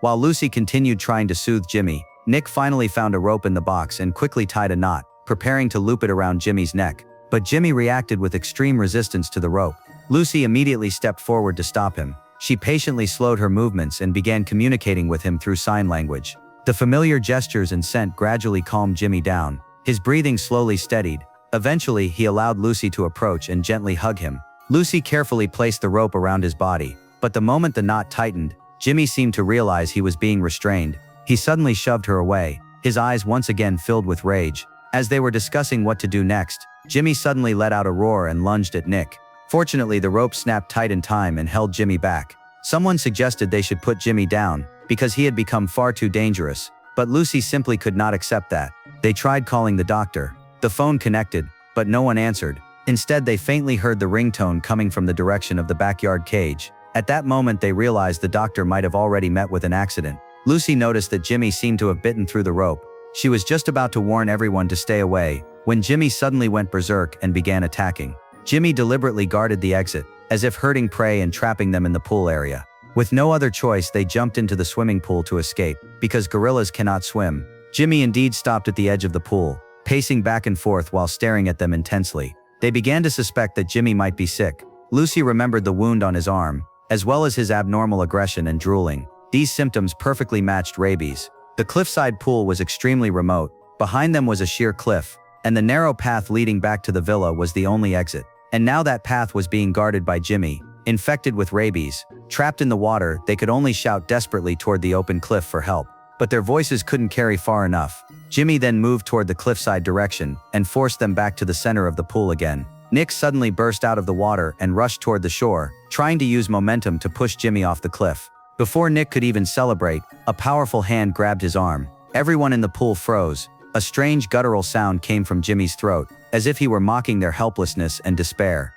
While Lucy continued trying to soothe Jimmy, Nick finally found a rope in the box and quickly tied a knot, preparing to loop it around Jimmy's neck. But Jimmy reacted with extreme resistance to the rope. Lucy immediately stepped forward to stop him. She patiently slowed her movements and began communicating with him through sign language. The familiar gestures and scent gradually calmed Jimmy down. His breathing slowly steadied. Eventually, he allowed Lucy to approach and gently hug him. Lucy carefully placed the rope around his body, but the moment the knot tightened, Jimmy seemed to realize he was being restrained. He suddenly shoved her away, his eyes once again filled with rage. As they were discussing what to do next, Jimmy suddenly let out a roar and lunged at Nick. Fortunately, the rope snapped tight in time and held Jimmy back. Someone suggested they should put Jimmy down, because he had become far too dangerous, but Lucy simply could not accept that. They tried calling the doctor. The phone connected, but no one answered. Instead, they faintly heard the ringtone coming from the direction of the backyard cage. At that moment, they realized the doctor might have already met with an accident. Lucy noticed that Jimmy seemed to have bitten through the rope. She was just about to warn everyone to stay away, when Jimmy suddenly went berserk and began attacking. Jimmy deliberately guarded the exit, as if herding prey and trapping them in the pool area. With no other choice, they jumped into the swimming pool to escape, because gorillas cannot swim. Jimmy indeed stopped at the edge of the pool, pacing back and forth while staring at them intensely. They began to suspect that Jimmy might be sick. Lucy remembered the wound on his arm, as well as his abnormal aggression and drooling. These symptoms perfectly matched rabies. The cliffside pool was extremely remote. Behind them was a sheer cliff, and the narrow path leading back to the villa was the only exit. And now that path was being guarded by Jimmy, infected with rabies. Trapped in the water, they could only shout desperately toward the open cliff for help. But their voices couldn't carry far enough. Jimmy then moved toward the cliffside direction and forced them back to the center of the pool again. Nick suddenly burst out of the water and rushed toward the shore, trying to use momentum to push Jimmy off the cliff. Before Nick could even celebrate, a powerful hand grabbed his arm. Everyone in the pool froze. A strange guttural sound came from Jimmy's throat, as if he were mocking their helplessness and despair.